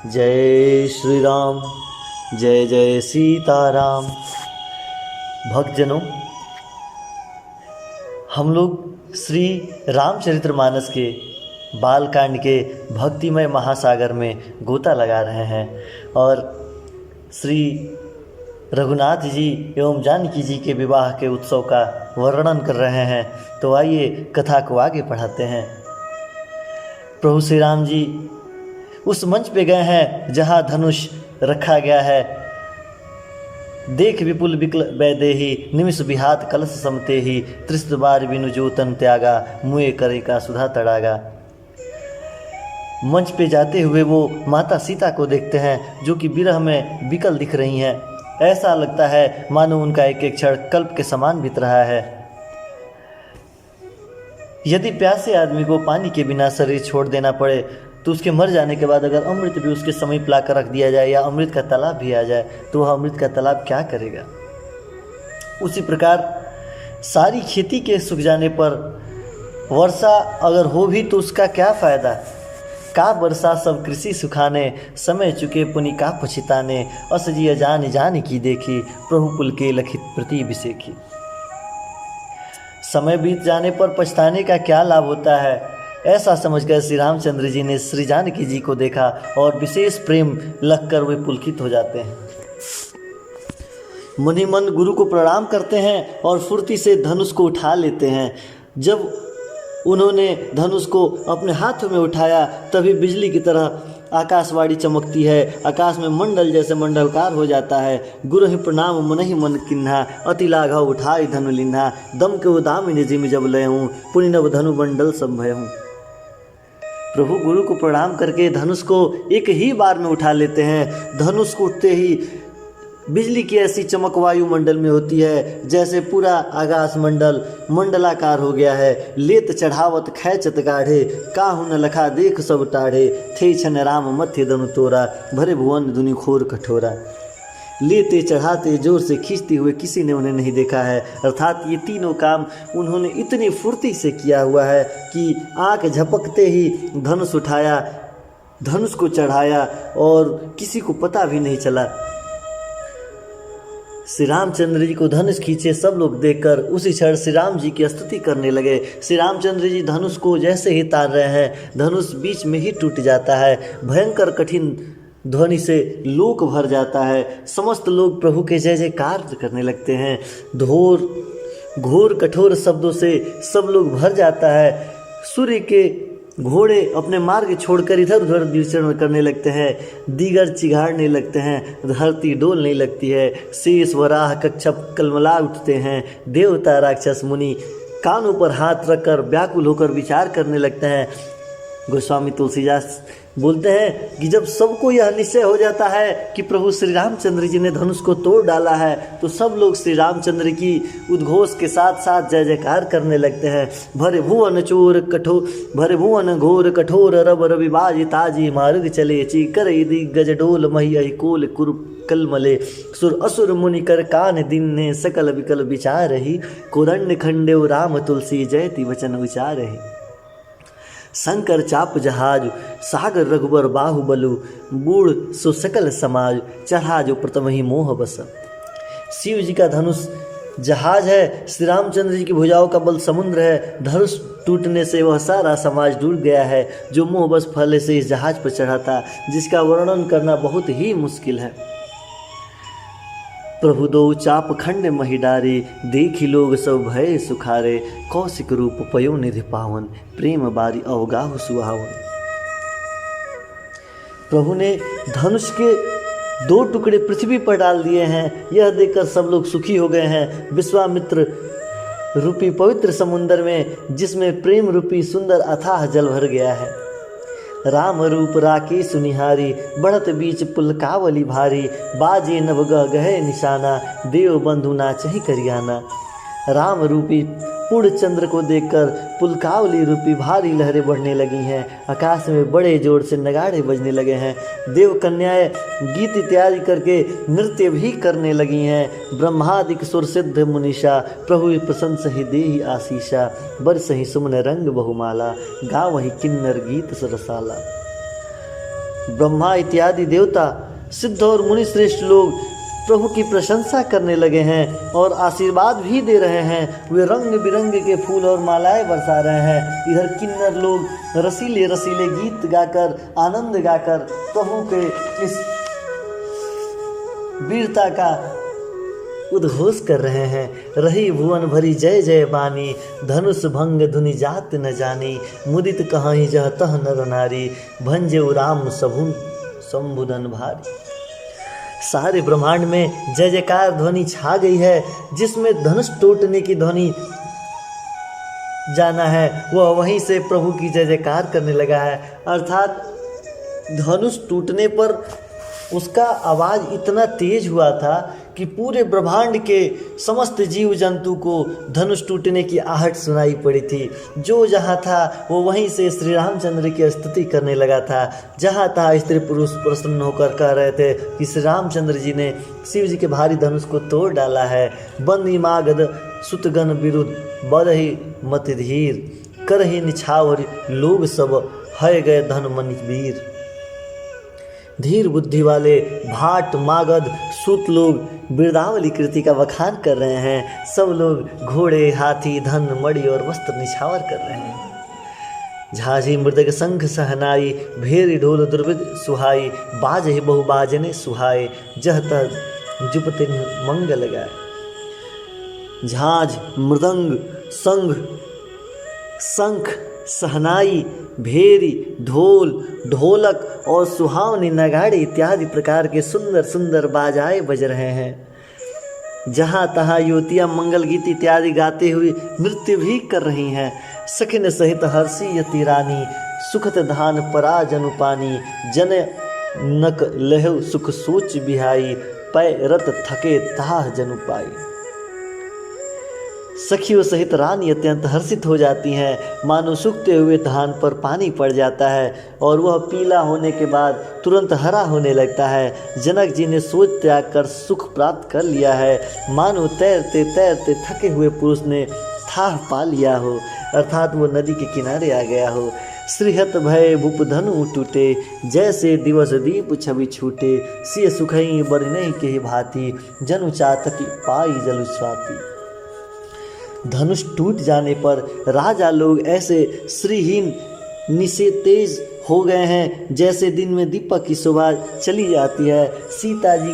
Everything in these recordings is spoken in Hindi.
जय श्री राम, जय जय सीताराम। भक्तजनों, हम लोग श्री रामचरितमानस के बालकांड के भक्तिमय महासागर में गोता लगा रहे हैं और श्री रघुनाथ जी एवं जानकी जी के विवाह के उत्सव का वर्णन कर रहे हैं। तो आइए कथा को आगे बढ़ाते हैं। प्रभु श्री राम जी उस मंच पे गए हैं जहाँ धनुष रखा गया है। देख विपुल विकल वैदेही, निमिष विहात कलश समते ही, त्रिस्त बार बिनु जो तन त्यागा, मुए करे का सुधा तड़ागा। मंच पे जाते हुए वो माता सीता को देखते हैं जो कि विरह में विकल दिख रही हैं। ऐसा लगता है मानो उनका एक एक क्षण कल्प के समान बीत रहा है। यदि प्यासे आदमी को पानी के बिना शरीर छोड़ देना पड़े तो उसके मर जाने के बाद अगर अमृत भी उसके समीप लाकर रख दिया जाए या अमृत का तालाब भी आ जाए तो वह अमृत का तालाब क्या करेगा। उसी प्रकार सारी खेती के सूख जाने पर वर्षा अगर हो भी तो उसका क्या फ़ायदा। का वर्षा सब कृषि सुखाने, समय चुके पुनि का पछिताने, असजिय जान जान की देखी, प्रभु पुल के लखित प्रति विसेखी। समय बीत जाने पर पछताने का क्या लाभ होता है। ऐसा समझकर श्री रामचंद्र जी ने श्री जानकी जी को देखा और विशेष प्रेम लगकर वे पुलकित हो जाते हैं। मुनि मन गुरु को प्रणाम करते हैं और फुर्ती से धनुष को उठा लेते हैं। जब उन्होंने धनुष को अपने हाथों में उठाया तभी बिजली की तरह आकाशवाणी चमकती है। आकाश में मंडल जैसे मंडलकार हो जाता है। गुरु ही प्रणाम मनहि मन किन्हा, अति लाघव उठाई धनु लिन्हा, दम के उदामिनी जिम जब लय हूँ, पुनि नव धनु मंडल संभय हूँ। प्रभु गुरु को प्रणाम करके धनुष को एक ही बार में उठा लेते हैं। धनुष को उठते ही बिजली की ऐसी चमक वायुमंडल में होती है जैसे पूरा आकाश मंडल मंडलाकार हो गया है। लेत चढ़ावत खैचत गाढ़े, काहू न लखा देख सब टाढ़े, थे छन राम मथ्य दनु तोरा, भरे भुवन दुनि खोर कठोरा। लेते चढ़ाते जोर से खींचते हुए किसी ने उन्हें नहीं देखा है। अर्थात ये तीनों काम उन्होंने इतनी फुर्ती से किया हुआ है कि आँख झपकते ही धनुष उठाया, धनुष को चढ़ाया और किसी को पता भी नहीं चला। श्री रामचंद्र जी को धनुष खींचे सब लोग देखकर उसी क्षण श्री राम जी की स्तुति करने लगे। श्री रामचंद्र जी धनुष को जैसे ही तार रहे हैं धनुष बीच में ही टूट जाता है। भयंकर कठिन ध्वनि से लोक भर जाता है। समस्त लोग प्रभु के जय जयकार करने लगते हैं। घोर कठोर शब्दों से सब लोग भर जाता है। सूर्य के घोड़े अपने मार्ग छोड़कर इधर उधर विचरण करने लगते हैं। दीगर चिघाड़ने लगते हैं, धरती डोलने लगती है। शेष वराह कच्छप कलमला उठते हैं। देवता राक्षस मुनि कानों पर हाथ रखकर व्याकुल होकर विचार करने लगते हैं। गोस्वामी तुलसीदास बोलते हैं कि जब सबको यह निश्चय हो जाता है कि प्रभु श्री रामचंद्र जी ने धनुष को तोड़ डाला है तो सब लोग श्री रामचंद्र की उद्घोष के साथ साथ जय जयकार करने लगते हैं। भरे भुवन घोर कठोर, रब रवि बाज ताजी मार्ग चले, चीकर दिग्गज डोल मही कोल कुरु कलमले, सुर असुर मुनि कर कान दिन ने, सकल विकल विचार ही, कोदंड खंडेव राम तुलसी जयति वचन विचार ही। शंकर चाप जहाज, सागर रघुबर बाहुबलु, बूढ़ सो सकल समाज, चढ़ा जो प्रथम ही मोह बस। शिव जी का धनुष जहाज है, श्री रामचंद्र जी की भुजाओं का बल समुद्र है। धनुष टूटने से वह सारा समाज डूब गया है जो मोह बस फले से इस जहाज पर चढ़ा था, जिसका वर्णन करना बहुत ही मुश्किल है। प्रभु दो चाप खंड महिडारे, देखी लोग सब भय सुखारे, कौशिक रूप पयो निधि पावन, प्रेम बारी अवगाह सुहावन। प्रभु ने धनुष के 2 टुकड़े पृथ्वी पर डाल दिए हैं। यह देखकर सब लोग सुखी हो गए हैं। विश्वामित्र रूपी पवित्र समुद्र में जिसमें प्रेम रूपी सुंदर अथाह जल भर गया है। राम रूप राके सुनिहारी, बढ़त बीच पुलकावली भारी, बाजे नभ गहे निशाना, देव बंधु नाचहि करियाना। राम रूपी पूर्ण चंद्र को देखकर पुलकावली रूपी भारी लहरें बढ़ने लगी हैं। आकाश में बड़े जोर से नगाड़े बजने लगे हैं। देव कन्याएं गीत इत्यादि करके नृत्य भी करने लगी हैं। ब्रह्मादिक सुर सिद्ध मुनीषा, प्रभु प्रसन्न सही देहि आशीषा, बरसहि सुमन रंग बहुमाला, गावहि किन्नर गीत सरसाला। ब्रह्मा इत्यादि देवता, सिद्ध और मुनि श्रेष्ठ लोग प्रभु की प्रशंसा करने लगे हैं और आशीर्वाद भी दे रहे हैं। वे रंग बिरंगे के फूल और मालाएं बरसा रहे हैं। इधर किन्नर लोग रसीले रसीले गीत गाकर, आनंद गाकर प्रभु के इस वीरता का उद्घोष कर रहे हैं। रही भुवन भरी जय जय बानी, धनुष भंग धुनि जात न जानी, मुदित कहाई जह तह नर नारी, भंजे राम सबुन संबुदन भारी। सारे ब्रह्मांड में जय जयकार ध्वनि छा गई है। जिसमें धनुष टूटने की ध्वनि जाना है वह वहीं से प्रभु की जय जयकार करने लगा है। अर्थात धनुष टूटने पर उसका आवाज़ इतना तेज हुआ था कि पूरे ब्रह्मांड के समस्त जीव जंतु को धनुष टूटने की आहट सुनाई पड़ी थी। जो जहाँ था वो वहीं से श्री रामचंद्र की स्तुति करने लगा था। जहाँ तहाँ स्त्री पुरुष प्रसन्न होकर कह रहे थे कि श्री रामचंद्र जी ने शिव जी के भारी धनुष को तोड़ डाला है। बंदी मागध सुतगन विरुद्ध बदही मत धीर, करही निछावर लोग सब है गए धन मन वीर। धीर बुद्धि वाले भाट मागध सूत लोग बिरदावली कृति का बखान कर रहे हैं। सब लोग घोड़े हाथी धन मणि और वस्त्र निछावर कर रहे हैं। झाझी मृदक शंख सहनाई, भेरी ढोल दुर्विद सुहाई, बाजहि बहु बाजने सुहाए, जह तह जुपते मंगल गाए। झाझ मृदंग संघ शंख सहनाई, भेरी ढोल ढोलक और सुहावनी नगाड़े इत्यादि प्रकार के सुंदर सुंदर बाजाए बज रहे हैं। जहाँ तहाँ युवतियाँ मंगल गीत इत्यादि गाते हुए नृत्य भी कर रही हैं। सखिन सहित हर्षी यति रानी, सुखत धान परा जनु पानी, जन नक लहु सुख सोच बिहाई, पै रत थके ताह जनु पाई। सखियों सहित रानी अत्यंत हर्षित हो जाती हैं, मानो सूखते हुए धान पर पानी पड़ जाता है और वह पीला होने के बाद तुरंत हरा होने लगता है। जनक जी ने सोच त्याग कर सुख प्राप्त कर लिया है, मानो तैरते तैरते थके हुए पुरुष ने थाह पा लिया हो, अर्थात वो नदी के किनारे आ गया हो। श्रीहत भय भूप धनु टूटे, जैसे दिवस दीप छवि छूटे, सिय सुखई बरनई के भांति, जनु चातकी पाई जलु स्वाति। धनुष टूट जाने पर राजा लोग ऐसे श्रीहीन निशेतेज हो गए हैं जैसे दिन में दीपक की शोभा चली जाती है। सीता जी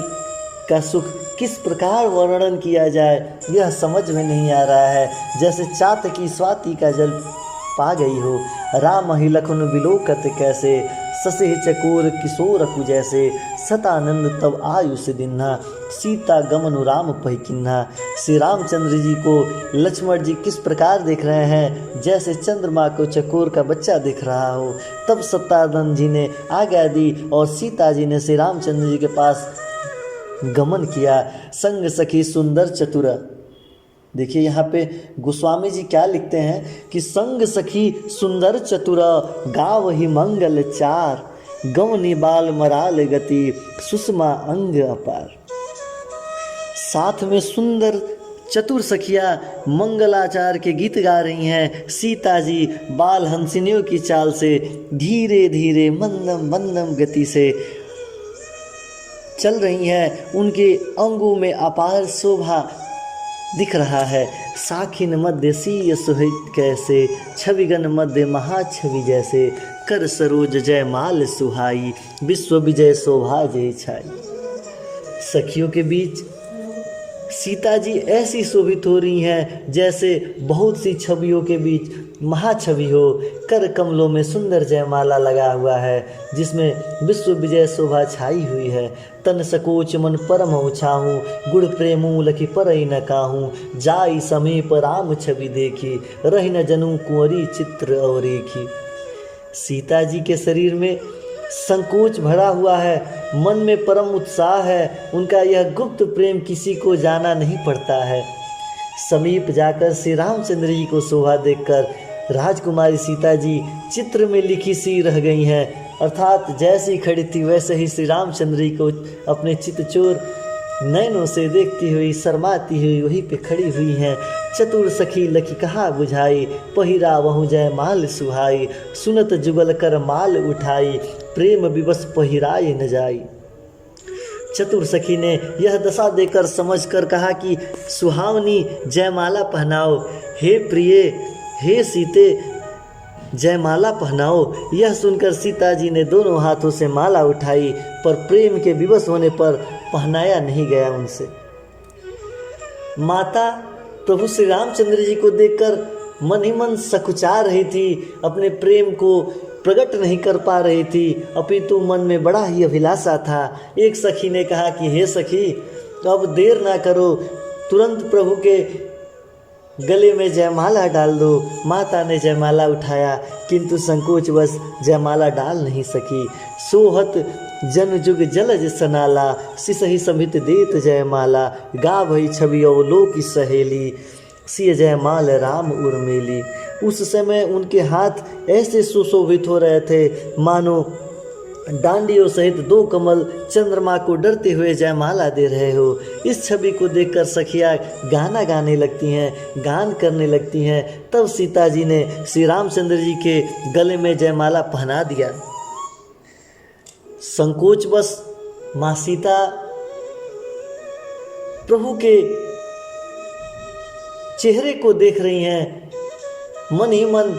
का सुख किस प्रकार वर्णन किया जाए यह समझ में नहीं आ रहा है। जैसे चातकी स्वाति का जल पा गई हो। राम ही लखन विलोकत कैसे, ससे चकोर किशोर कु जैसे, सतानंद तब आयुष दिन्हा, सीता गमनु राम पही किन्हा। श्री रामचंद्र जी को लक्ष्मण जी किस प्रकार देख रहे हैं, जैसे चंद्रमा को चकोर का बच्चा दिख रहा हो। तब सतानंद जी ने आज्ञा दी और सीता जी ने श्री रामचंद्र जी के पास गमन किया। संग सखी सुंदर चतुर, देखिए यहाँ पे गोस्वामी जी क्या लिखते हैं कि संग सखी सुंदर चतुर, गाव ही मंगल चार, गवनी बाल मराल गति, सुषमा अंग अपार। साथ में सुंदर चतुर सखियाँ मंगलाचार के गीत गा रही हैं। सीता जी बाल हंसिनियों की चाल से धीरे धीरे मंदम मंदम गति से चल रही हैं। उनके अंगों में अपार शोभा दिख रहा है। साखिन मध्य सीय सुहित कैसे, छविगन मध्य महाछवि जैसे, कर सरोज जय माल सुहाई, विश्व विजय शोभा जय छाई। सखियों के बीच सीता जी ऐसी शोभित हो रही हैं जैसे बहुत सी छवियों के बीच महाछवि हो। कर कमलों में सुंदर जयमाला लगा हुआ है जिसमें विश्व विजय शोभा छाई हुई है। तन सकोच मन परम उछाहूँ, गुड़ प्रेमू लखी परई न काहूँ, जाई समीप राम छवि देखी, रही न जनू कुंवरी चित्र और रेखी। सीता जी के शरीर में संकोच भरा हुआ है, मन में परम उत्साह है। उनका यह गुप्त प्रेम किसी को जाना नहीं पड़ता है। समीप जाकर श्री रामचंद्र जी को शोभा देखकर राजकुमारी सीता जी चित्र में लिखी सी रह गई हैं। अर्थात जैसी खड़ी थी वैसे ही श्री रामचंद्र जी को अपने चितचोर नैनों से देखती हुई शर्माती हुई वहीं पे खड़ी हुई हैं। चतुर सखी लखी कहा बुझाई, पहिरा वहु जय माल सुहाई, सुनत जुगल कर माल उठाई, प्रेम विवश पहिराए न जाई। चतुर सखी ने यह दशा देकर समझकर कहा कि सुहावनी जयमाला पहनाओ, हे प्रिय हे सीते जयमाला पहनाओ। यह सुनकर सीता जी ने दोनों हाथों से माला उठाई, पर प्रेम के विवश होने पर पहनाया नहीं गया उनसे। माता प्रभु श्री रामचंद्र जी को देखकर मन ही मन सकुचा रही थी, अपने प्रेम को प्रकट नहीं कर पा रही थी, अपितु मन में बड़ा ही अभिलाषा था। एक सखी ने कहा कि हे सखी, अब देर ना करो, तुरंत प्रभु के गले में जयमाला डाल दो। माता ने जयमाला उठाया, किंतु संकोचवश जयमाला डाल नहीं सकी। सोहत जन जुग जलज सनाला, सिसही समित देत जयमाला। गा भई छवि अवलोक सहेली, सिय जयमाल राम उर्मिली। उस समय उनके हाथ ऐसे सुशोभित हो रहे थे मानो डांडियों सहित दो कमल चंद्रमा को डरते हुए जयमाला दे रहे हो। इस छवि को देखकर सखियाँ गाना गाने लगती हैं, गान करने लगती हैं। तब सीता जी ने श्री रामचंद्र जी के गले में जयमाला पहना दिया। संकोचवश माँ सीता प्रभु के चेहरे को देख रही हैं, मन ही मन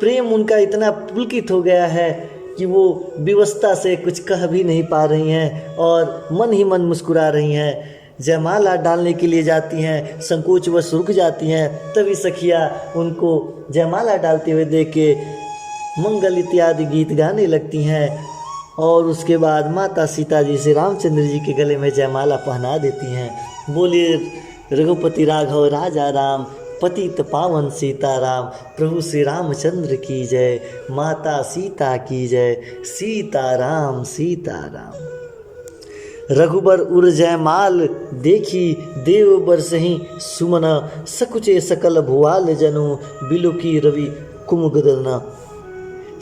प्रेम उनका इतना पुलकित हो गया है कि वो विवशता से कुछ कह भी नहीं पा रही हैं और मन ही मन मुस्कुरा रही हैं। जयमाला डालने के लिए जाती हैं, संकोचवश रुक जाती हैं। तभी सखियाँ उनको जयमाला डालते हुए देख के मंगल इत्यादि गीत गाने लगती हैं और उसके बाद माता सीता जी श्री रामचंद्र जी के गले में जयमाला पहना देती हैं। बोलिए रघुपति राघव राजा राम, पतित पावन सीताराम। प्रभु श्री रामचंद्र की जय, माता सीता की जय। सीताराम सीताराम। रघुबर उर जयमाल देखी, देव बरसहि सुमन। सकुचे सकल भुआल जनु, बिलुकी रवि कुमुदन।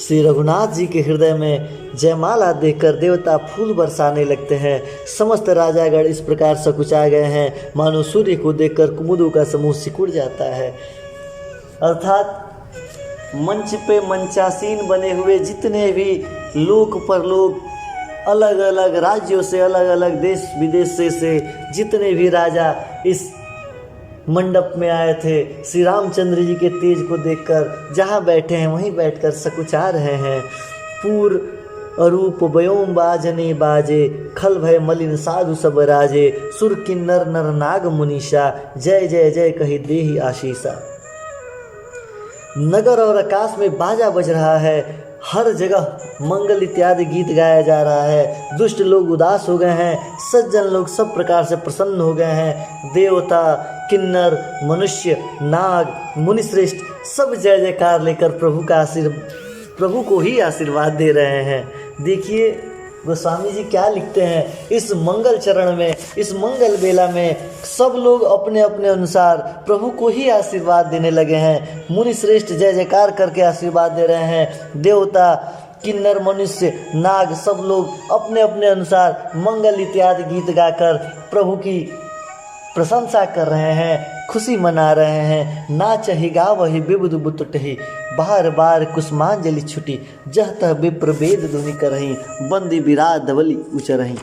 श्री रघुनाथ जी के हृदय में जयमाला देखकर देवता फूल बरसाने लगते हैं। समस्त राजागण इस प्रकार सकुचा गए हैं मानो सूर्य को देखकर कुमुदों का समूह सिकुड़ जाता है। अर्थात मंच पे मंचासीन बने हुए जितने भी लोक परलोक अलग अलग राज्यों से, अलग अलग देश विदेश से जितने भी राजा इस मंडप में आए थे, श्री रामचंद्र जी के तेज को देखकर जहाँ बैठे हैं वहीं बैठकर सकुचा रहे हैं। पूर अरूप व्योम बाजने बाजे, खल भय मलिन साधु सब राजे। सुर किन्नर नर नाग मुनीषा, जय जय जय कही देहि आशीषा। नगर और आकाश में बाजा बज रहा है, हर जगह मंगल इत्यादि गीत गाया जा रहा है। दुष्ट लोग उदास हो गए हैं, सज्जन लोग सब प्रकार से प्रसन्न हो गए हैं। देवता, किन्नर, मनुष्य, नाग, मुनिश्रेष्ठ सब जय जयकार लेकर प्रभु को ही आशीर्वाद दे रहे हैं। देखिए गोस्वामी जी क्या लिखते हैं, इस मंगल चरण में, इस मंगल बेला में सब लोग अपने अपने अनुसार प्रभु को ही आशीर्वाद देने लगे हैं। मुनि श्रेष्ठ जय जयकार करके आशीर्वाद दे रहे हैं। देवता, किन्नर, मनुष्य, नाग सब लोग अपने अपने अनुसार मंगल इत्यादि गीत गाकर प्रभु की प्रशंसा कर रहे हैं, खुशी मना रहे हैं। नाचहि गावहि विबुध बुतुटहि, बार बार कुसुमांजलि छुटी। जह तह विप्र वेद ध्वनि करहि, बंदी विराट धवली उचरहि।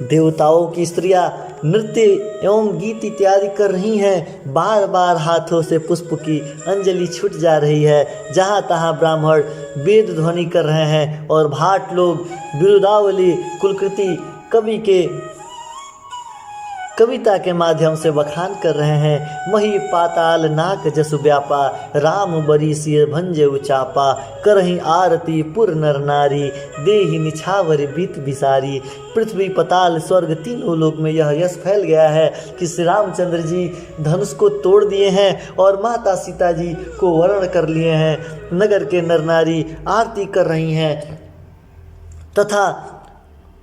देवताओं की स्त्रियां नृत्य एवं गीत इत्यादि कर रही हैं। बार बार हाथों से पुष्प की अंजलि छूट जा रही है। जहाँ तहाँ ब्राह्मण वेद ध्वनि कर रहे हैं और भाट लोग बिरुदावली कुलकृति कवि के कविता के माध्यम से बखान कर रहे हैं। मही पाताल नाक जसु व्यापा, राम बरी सिय भंजे उचापा। करही आरती पुर नर नारी, देहि निछावर बीत बिसारी। पृथ्वी पताल स्वर्ग तीनों लोक में यह यश फैल गया है कि श्री रामचंद्र जी धनुष को तोड़ दिए हैं और माता सीता जी को वर्ण कर लिए हैं। नगर के नर नारी आरती कर रही हैं तथा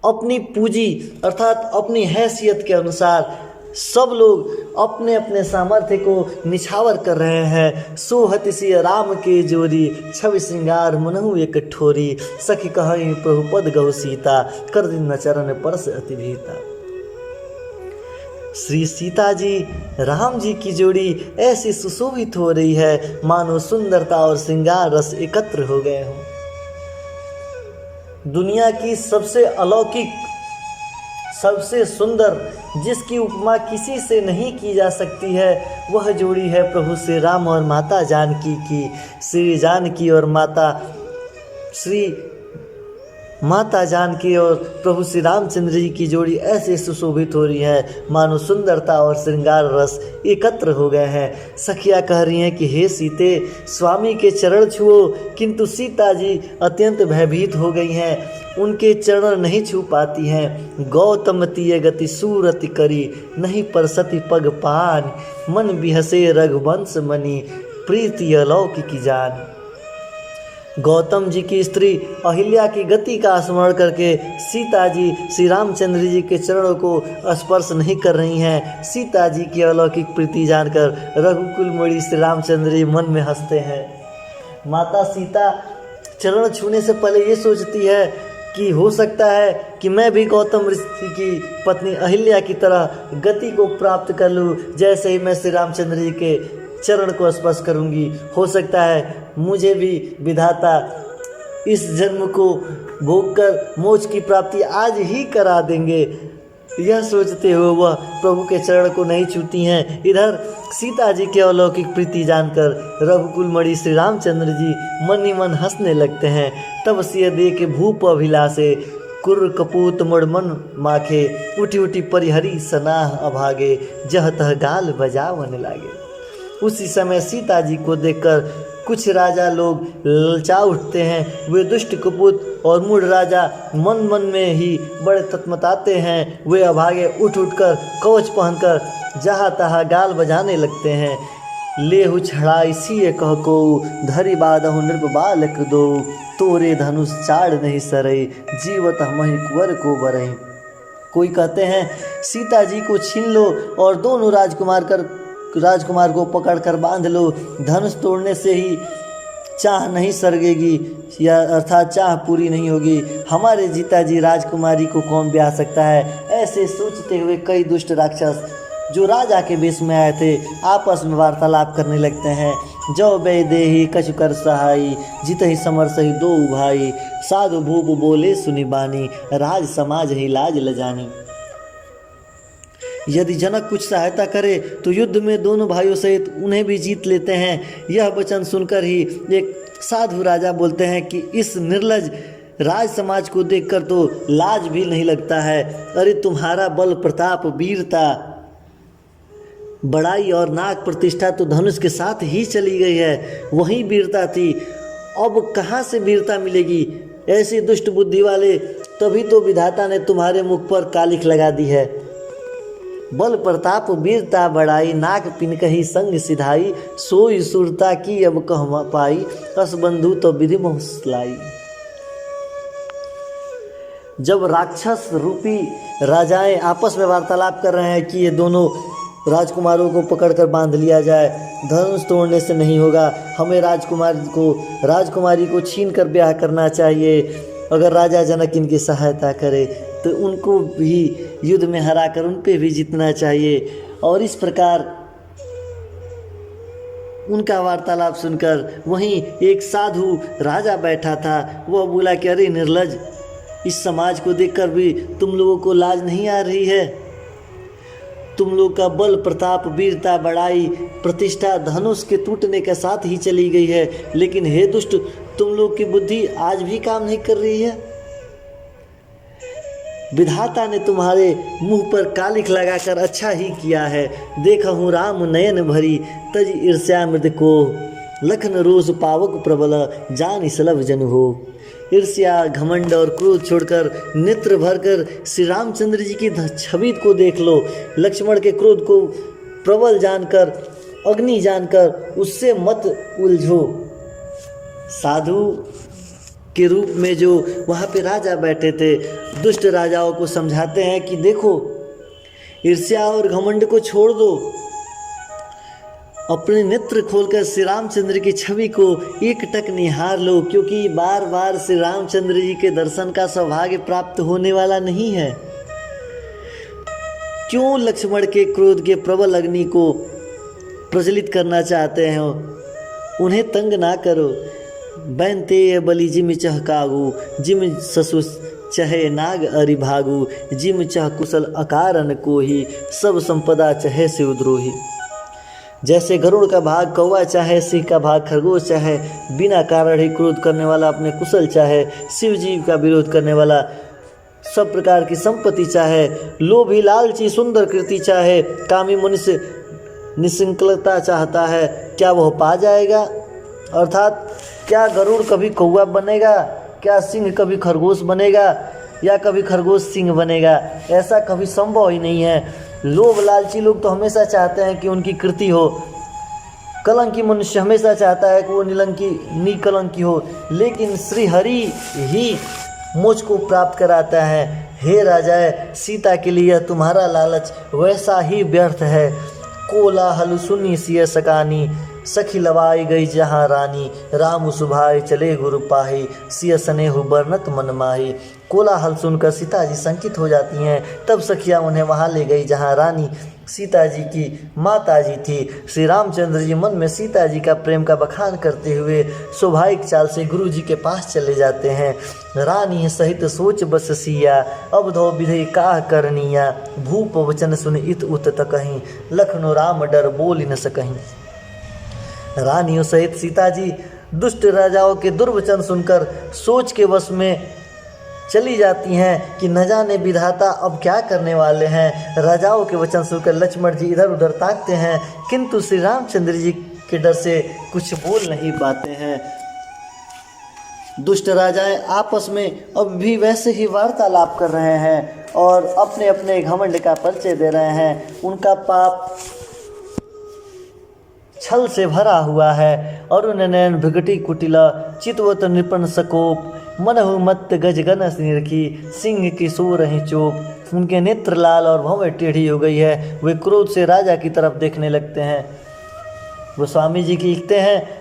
अपनी पूंजी अर्थात अपनी हैसियत के अनुसार सब लोग अपने अपने सामर्थ्य को निछावर कर रहे हैं। सोहत सी राम के जोरी, छवि श्रृंगार मुनहु एक ठोरी। सखी कहि प्रभु पद गौ सीता, कर दिन न चरण परस अति भीता। श्री सीता जी राम जी की जोड़ी ऐसी सुशोभित हो रही है मानो सुंदरता और श्रृंगार रस एकत्र हो गए हों। दुनिया की सबसे अलौकिक, सबसे सुंदर, जिसकी उपमा किसी से नहीं की जा सकती है, वह जोड़ी है प्रभु श्री राम और माता जानकी की। श्री जानकी और माता जानकी और प्रभु श्री रामचंद्र जी की जोड़ी ऐसे सुशोभित हो रही है मानो सुंदरता और श्रृंगार रस एकत्र हो गए हैं। सखियाँ कह रही हैं कि हे सीते, स्वामी के चरण छुओ, किंतु सीता जी अत्यंत भयभीत हो गई हैं, उनके चरण नहीं छू पाती हैं। गौतम तिय गति सूरति करी, नहीं परसति पग पान, मन बिहसे रघुवंश मणि, प्रीति अलौकिक जान। गौतम जी की स्त्री अहिल्या की गति का स्मरण करके सीता जी श्री रामचंद्र जी के चरणों को स्पर्श नहीं कर रही हैं। सीता जी की अलौकिक प्रीति जानकर रघुकुल मणि श्री रामचंद्र जी मन में हंसते हैं। माता सीता चरण छूने से पहले ये सोचती है कि हो सकता है कि मैं भी गौतम ऋषि की पत्नी अहिल्या की तरह गति को प्राप्त कर लूँ। जैसे ही मैं श्री रामचंद्र जी के चरण को स्पर्श करूंगी, हो सकता है मुझे भी विधाता इस जन्म को भोगकर मोक्ष की प्राप्ति आज ही करा देंगे। यह सोचते हुए वह प्रभु के चरण को नहीं छूती हैं। इधर सीता जी के अलौकिक प्रीति जानकर रघुकुल मणि श्री रामचंद्र जी मन ही मन हंसने लगते हैं। तब सिय दे के भूप अभिलाषे, कुर्र कपूत मुड़ मन माखे, उठी उठी परिहरी सनाह अभागे, जह तह गाल बजावन लागे। उसी समय सीता जी को देखकर कुछ राजा लोग ललचा उठते हैं। वे दुष्ट कपूत और मूढ़ राजा मन मन में ही बड़े तत्मताते हैं। वे अभागे उठ उठकर कवच पहनकर जहाँ तहाँ गाल बजाने लगते हैं। लेहु छड़ाई सिय कह को, धरि बादहु नृप बालक दो, तोरे धनुष चाड़ नहीं सरई, जीवत हमहि कुंवर को बरई। कोई कहते हैं सीता जी को छीन लो और दोनों राजकुमार को पकड़कर बांध लो, धनुष तोड़ने से ही चाह नहीं सरगेगी, या अर्थात चाह पूरी नहीं होगी। हमारे जीता जी राजकुमारी को कौन ब्याह सकता है। ऐसे सोचते हुए कई दुष्ट राक्षस जो राजा के वेश में आए थे आपस में वार्तालाप करने लगते हैं। जो बै देही कछु कर सहाई, जित ही समर सही दो भाई, साधु भूप बोले सुनी बानी, राज समाज ही लाज लजानी। यदि जनक कुछ सहायता करे तो युद्ध में दोनों भाइयों सहित उन्हें भी जीत लेते हैं। यह वचन सुनकर ही एक साधु राजा बोलते हैं कि इस निर्लज राज समाज को देखकर तो लाज भी नहीं लगता है। अरे तुम्हारा बल प्रताप वीरता बड़ाई और नाक प्रतिष्ठा तो धनुष के साथ ही चली गई है, वही वीरता थी, अब कहाँ से वीरता मिलेगी। ऐसी दुष्ट बुद्धि वाले, तभी तो विधाता ने तुम्हारे मुख पर कालिख लगा दी है। बल प्रताप वीरता बड़ाई, नाक पिनकही संग सिधाई, सोई सुरता की अब कह पाई, कस बंधु तो विधि मोहसलाई। जब राक्षस रूपी राजाएं आपस में वार्तालाप कर रहे हैं कि ये दोनों राजकुमारों को पकड़कर बांध लिया जाए, धनुष तोड़ने से नहीं होगा, हमें राजकुमारी को छीन कर ब्याह करना चाहिए। अगर राजा जनक इनकी सहायता करे तो उनको भी युद्ध में हराकर उन पे भी जीतना चाहिए। और इस प्रकार उनका वार्तालाप सुनकर वहीं एक साधु राजा बैठा था। वह बोला कि अरे निर्लज, इस समाज को देखकर भी तुम लोगों को लाज नहीं आ रही है। तुम लोग का बल प्रताप वीरता बड़ाई प्रतिष्ठा धनुष के टूटने के साथ ही चली गई है, लेकिन हे दुष्ट, तुम लोग की बुद्धि आज भी काम नहीं कर रही है। विधाता ने तुम्हारे मुंह पर कालिख लगाकर अच्छा ही किया है। देखा हूँ राम नयन भरी, तज ईर्ष्या मृद को, लखन रोज पावक प्रबल, जान सलभ जन हो। ईर्ष्या घमंड और क्रोध छोड़कर नेत्र भरकर श्री रामचंद्र जी की छवि को देख लो। लक्ष्मण के क्रोध को प्रबल जानकर, अग्नि जानकर उससे मत उलझो। साधु के रूप में जो वहाँ पे राजा बैठे थे, दुष्ट राजाओं को समझाते हैं कि देखो, ईर्ष्या और घमंड को छोड़ दो, अपने नेत्र खोलकर श्री रामचंद्र की छवि को एक टक निहार लो, क्योंकि बार बार श्री रामचंद्र जी के दर्शन का सौभाग्य प्राप्त होने वाला नहीं है। क्यों लक्ष्मण के क्रोध के प्रबल अग्नि को प्रज्वलित करना चाहते हो? उन्हें तंग ना करो। बैंते बलि जिम चहकागु जिम ससु चहे नाग अरि भागु जिम चह कुशल अकारन कोही सब संपदा चहे से उद्रोही। जैसे गरुड़ का भाग कौवा चाहे, सिंह का भाग खरगोश चाहे, बिना कारण ही क्रोध करने वाला अपने कुशल चाहे, शिव जी का विरोध करने वाला सब प्रकार की संपत्ति चाहे, लोभी लालची सुंदर कृति चाहे, कामी मनुष्य निसंकलता चाहता है, क्या वह पा जाएगा? अर्थात क्या गरुड़ कभी कौवा बनेगा? क्या सिंह कभी खरगोश बनेगा? या कभी खरगोश सिंह बनेगा? ऐसा कभी संभव ही नहीं है। लोभ लालची लोग तो हमेशा चाहते हैं कि उनकी कृति हो, कलंकी मनुष्य हमेशा चाहता है कि वो निकलंकी हो, लेकिन श्री हरि ही मोक्ष को प्राप्त कराता है। हे राजाए, सीता के लिए तुम्हारा लालच वैसा ही व्यर्थ है। कोलाहल सुनी सिय सकानी सखी लवाई गई जहाँ रानी, राम सुभाई चले गुरु पाही सिय स्नेहु बरनत मन माही। कोलाहल सुनकर सीता जी संकित हो जाती हैं। तब सखियाँ उन्हें वहाँ ले गई जहाँ रानी सीता जी की माता जी थी। श्री रामचंद्र जी मन में सीता जी का प्रेम का बखान करते हुए स्वाभाविक चाल से गुरु जी के पास चले जाते हैं। रानी सहित सोच बस सिया अब धो विधि काह करनिया, भूप वचन सुन इत उत तकहीं लखनो राम डर बोल न सकहीं। रानियों सहित सीता जी दुष्ट राजाओं के दुर्वचन सुनकर सोच के वश में चली जाती हैं कि न जाने विधाता अब क्या करने वाले हैं। राजाओं के वचन सुनकर लक्ष्मण जी इधर उधर ताकते हैं, किंतु श्री रामचंद्र जी के डर से कुछ बोल नहीं पाते हैं। दुष्ट राजाएं आपस में अब भी वैसे ही वार्तालाप कर रहे हैं और अपने अपने घमंड का परिचय दे रहे हैं। उनका पाप छल से भरा हुआ है। अरुण नयन भृगटी कुटिला चितवत निपन सकोप, मनहु मत गज गनस निरखी सिंह की सो रही चोप। उनके नेत्र लाल और भौवें टेढ़ी हो गई है। वे क्रोध से राजा की तरफ देखने लगते हैं। वो स्वामी जी की लिखते हैं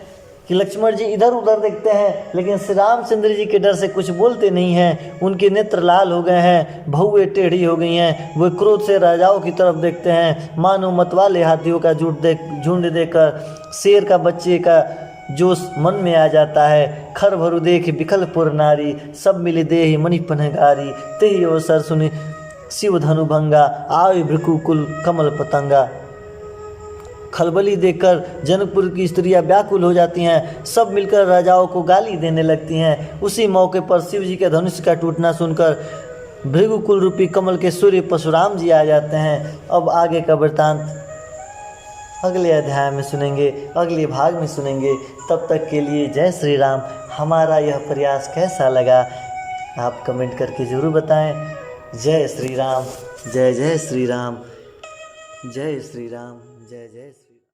कि लक्ष्मण जी इधर उधर देखते हैं, लेकिन श्री रामचंद्र जी के डर से कुछ बोलते नहीं हैं। उनके नेत्र लाल हो गए हैं, भौवें टेढ़ी हो गई हैं। वे क्रोध से राजाओं की तरफ देखते हैं। मानो मतवाले हाथियों का झुंड देखकर शेर का बच्चे का जोश मन में आ जाता है। खर भरु देख बिखलपुर नारी, सब मिले देहि मणि पनगारी। तेहि अवसर सुनि शिव धनु भंगा, आयु भृकुकुल कमल पतंगा। खलबली देखकर जनकपुर की स्त्रियां व्याकुल हो जाती हैं। सब मिलकर राजाओं को गाली देने लगती हैं। उसी मौके पर शिव जी के धनुष का टूटना सुनकर भृगुकुल रूपी कमल के सूर्य परशुराम जी आ जाते हैं। अब आगे का वृतांत अगले अध्याय में सुनेंगे, अगले भाग में सुनेंगे। तब तक के लिए जय श्री राम। हमारा यह प्रयास कैसा लगा आप कमेंट करके ज़रूर बताएं। जय श्री राम, जय जय श्री राम, जय श्री राम, जय जय श्री